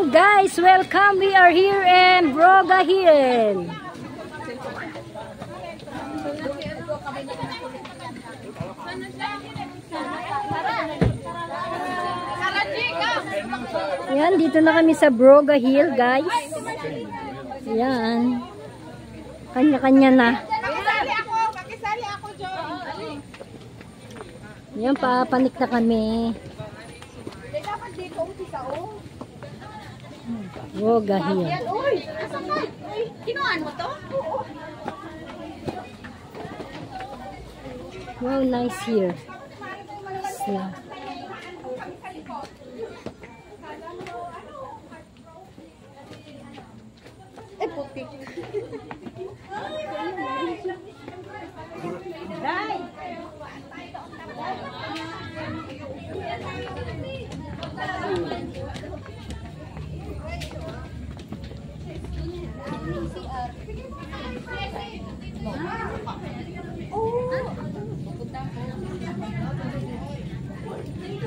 morning, guys. Welcome. We are here in Broga Hill. Yan, dito na kami sa Broga Hill, guys. Yan. Kanya-kanya na. Pakisali ako, John. Yan, papanik na kami. Dapat dito umpisa, oh. Broga Hill. Uy, asan ka? Uy, kinuhaan mo to? Wow, nice here. Yeah. Eh, putik. Day!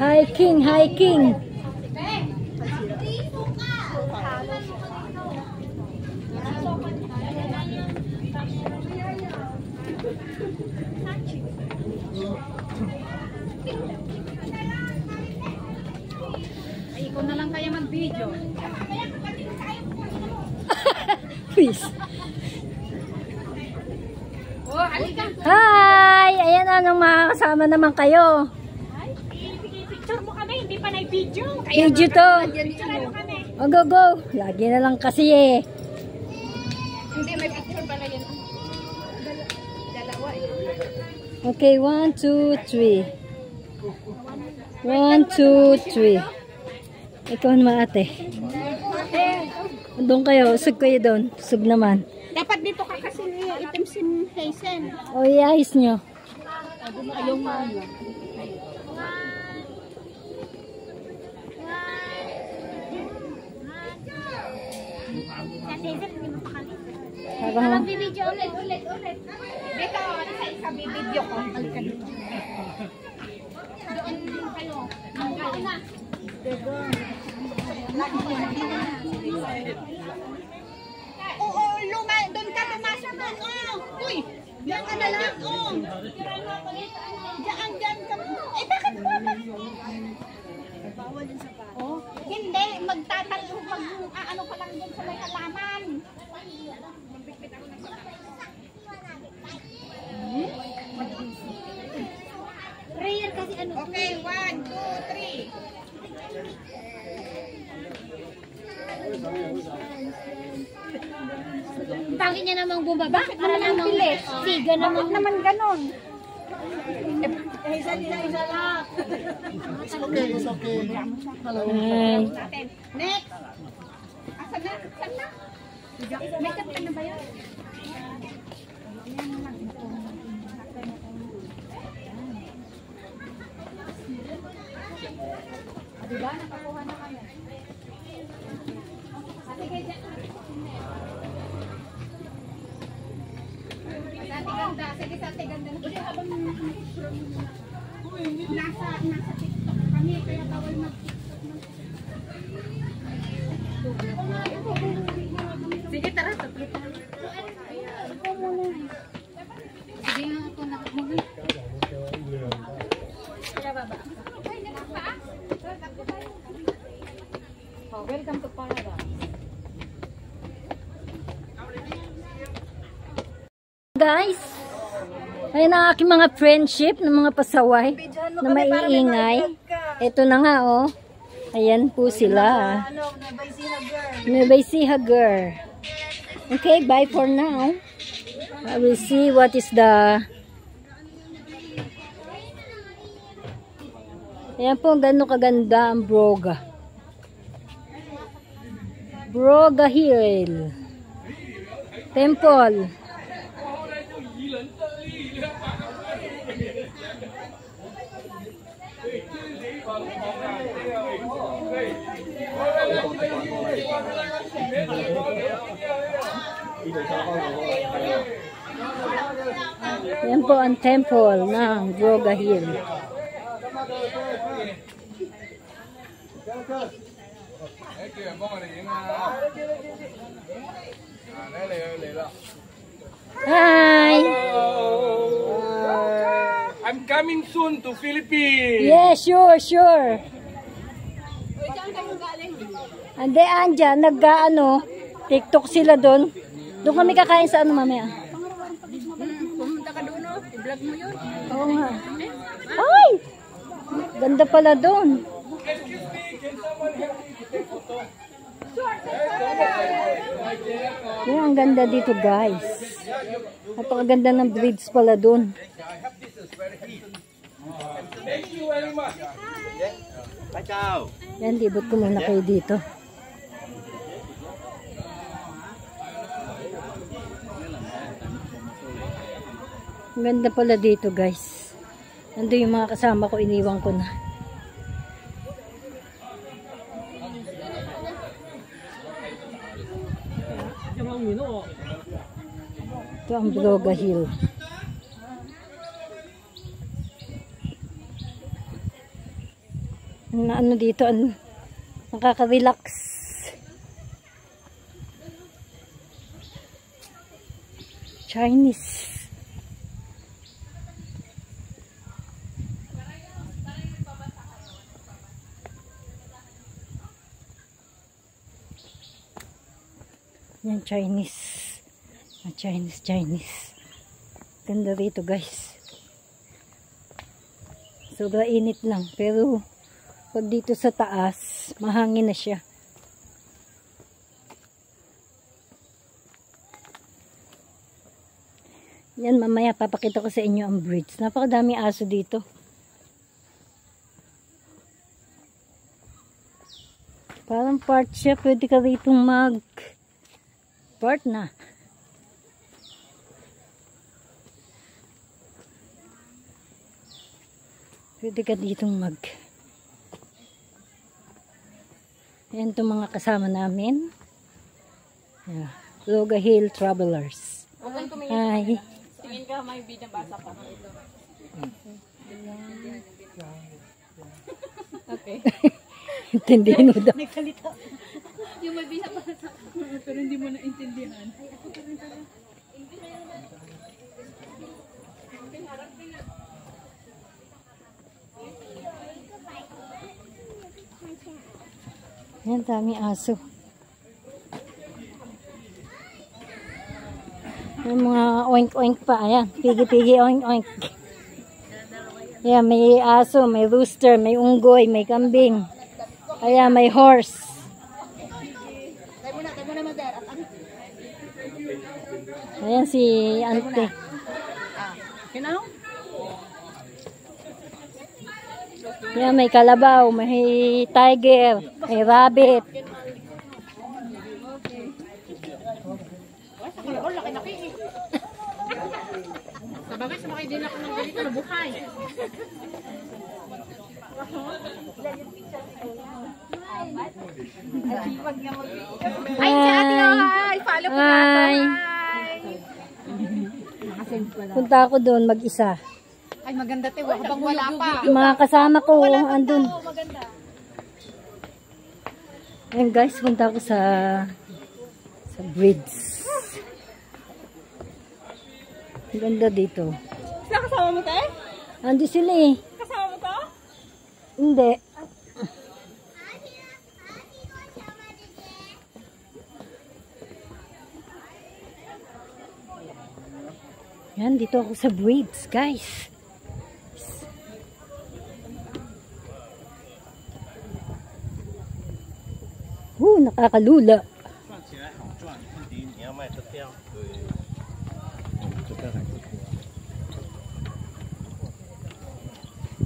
Hiking, hiking. Ay, ikaw na lang kaya mag-video. Please. Oh, halika. Hi! Ayan na, nang makakasama naman kayo. Picture mo kami, hindi pa na-video. Video to. Picture mo kami. Oh, go, go. Lagi na lang kasi eh. Hindi, may picture pala yan. Dalawa eh. Okay, 1, 2, 3. 1, 2, 3. Ikaw naman ate. Doon kayo, usog kayo doon. Usog naman. Dapat dito ka kasi itim si Hazen. O, iayos nyo. Ayaw nga yun. Parang, Bibidyo ulit. Dito, sa isa bibidyo ko. Halika dito. Doon kayo. Doon na. Oo, doon ka pumasok doon. Oh. Uy, diyan ka na lang. Oh. Diyan ka. Eh, bakit mo? Bawal din sa pa. Oh, hindi, magtatalo, ano pa lang doon sa may halaman. Prayer kasi ano. Okay, 1, 2, 3. Bakit niya namang bumaba? Para namang siga namang naman ganon. isa lang. It's okay, it's okay. Hello. ay, Next. Asan na? Saan na? May kanta na ba yun? Diba? Nakakuha na kami. Sige, dyan. Sa ganda. Sige, sa ganda. Kasi habang nasa TikTok kami, kaya bawal mag-TikTok. Sige, tara. Sige nga ako nakamuli. Kaya baba. Oh, welcome to Paradise. guys. Ayan ang aking mga friendship ng mga pasaway na maiingay. Ito na nga oh. Ayan po sila. Nueva Ecija girl. Okay, bye for now. I will see what is the... Ayan po, gano'ng kaganda ang Broga. Broga Hill. Temple. Yan po ang temple ng Broga Hill. Hi! I'm coming soon to Philippines. Yeah, sure. Ande, andyan, nag-ano, TikTok sila doon. Doon kami kakain sa ano mamaya. Pumunta ka doon, oh. I-vlog mo yun. Oo nga. Ay! Ganda pala doon. Yan, ang ganda dito guys. Napakaganda ng bridge pala doon. Thank you very much. Yan, libot ko muna kayo dito. Ang ganda pala dito guys. Nandun yung mga kasama ko, iniwan ko na. Ito ang Broga Hill. Na ano dito, nakaka-relax. Chinese. Yan, Chinese. Chinese. Ganda rito guys. Sobra init lang. Pero pag dito sa taas, mahangin na siya. Yan, mamaya papakita ko sa inyo ang bridge. Napakadami aso dito. Parang part siya. Pwede ka rito part na. Pwede ka ditong Ayan itong mga kasama namin. Yeah. Broga Hill Travelers. Hi. Tingin ka, may binabasa pa. Okay. Intindihin mo daw. Yung may binabasa pero hindi mo naintindihan. Ayan, dami aso. May mga oink-oink pa. Ayan, pigi-pigi oink-oink. Ayan, may aso, may rooster, may unggoy, may kambing. Ayan, may horse. Ayan si Ante. Kinaw? Ayan, may kalabaw, may tiger, may rabbit. Sabagay, sumakay din ako ng ganito na buhay. Ay, sa ate, hi! Follow ko na ito, hi! Punta ako doon mag-isa. Ay, maganda te, habang wala pa. Yung mga kasama ko, andun. Maganda. Ayan guys, punta ako sa bridge. Ang ganda dito. Sila kasama mo te? Andi sila eh. Kasama mo to? Hindi. Yan, dito ako sa bridge, guys. Nakakalula.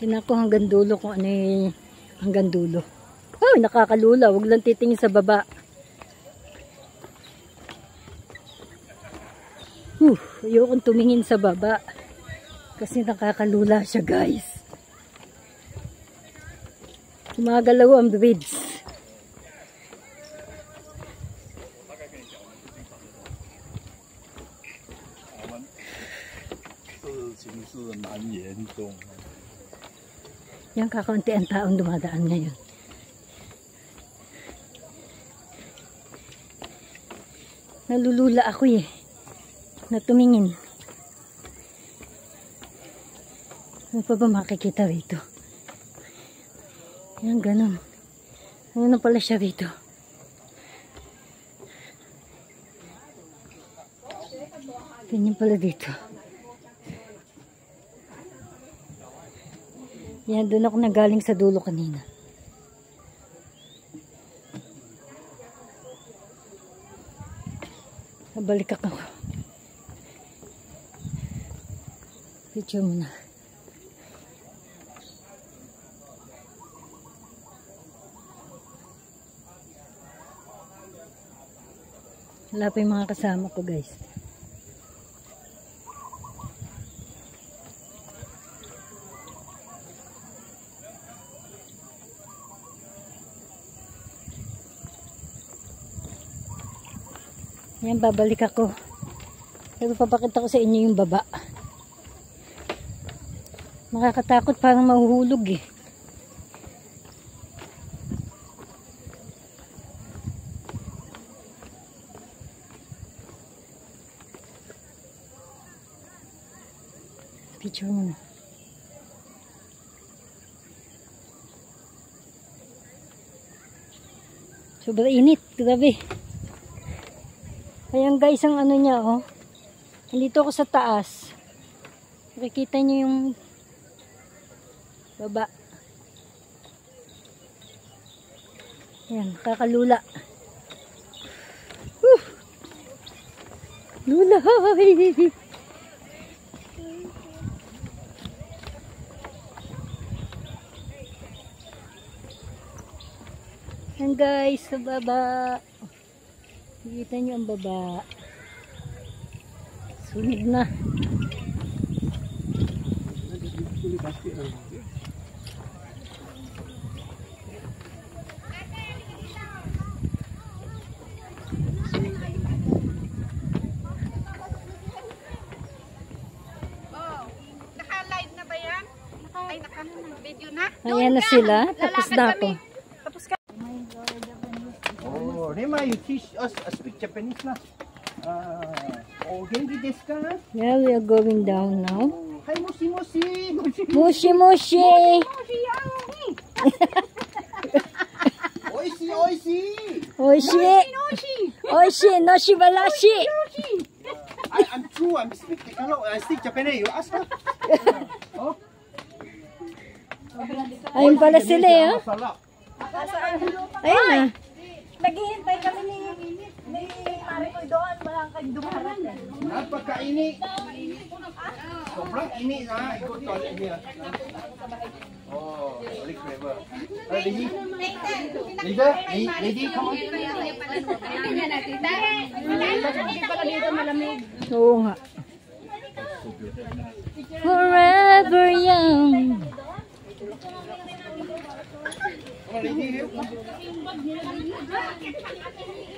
Tingnan ko hanggang dulo kung ano yung hanggang dulo. Oh, nakakalula. Huwag lang titingin sa baba. Ayokong tumingin sa baba. Kasi nakakalula siya, guys. Gumagalaw ang bridge. Yan, kakaunti ang taong dumadaan ngayon. Nalulula ako eh. Na tumingin. Ano pa ba makikita rito? Yan, ganun. Ano na pala siya rito? Ganyan pala dito. Yan, doon ako nagaling sa dulo kanina. Nabalik ako. Picture mo na. Wala pa yung mga kasama ko, guys. Yan, babalik ako. Pero papakita ko sa inyo yung baba. Makakatakot, parang mahuhulog eh. Picture mo na. Sobrang init, grabe. Ayan guys, ang ano niya, oh. Nandito ako sa taas. Nakikita niyo yung baba. Ayan, kakalula. Lula! Ayan guys, sa baba. Nakikita nyo ang baba. Sunog na. Naka-live na ba yan? Ay, naka-video na? Ayan na sila. Tapos na ako. Oh, Rema, you teach us speak Japanese na. Oh, genki desu ka? Yeah, we are going down now. Hi, moshi moshi. Mushi mushi! Oishi, oishi. Oishi! Oishi! Noshi balashi! I'm true. I'm speak I speak Japanese. You ask her. Oh. Ayun pala sila eh. Oh. Masala. Ayun na. Naghihintay kami ni Mari ko doon. Wala kang dumarating. Napakainit. Sobrang init na. Ikot toilet niya. Oh, balik forever. Ready? Ready? Come on. Oo nga. Forever young. Ready?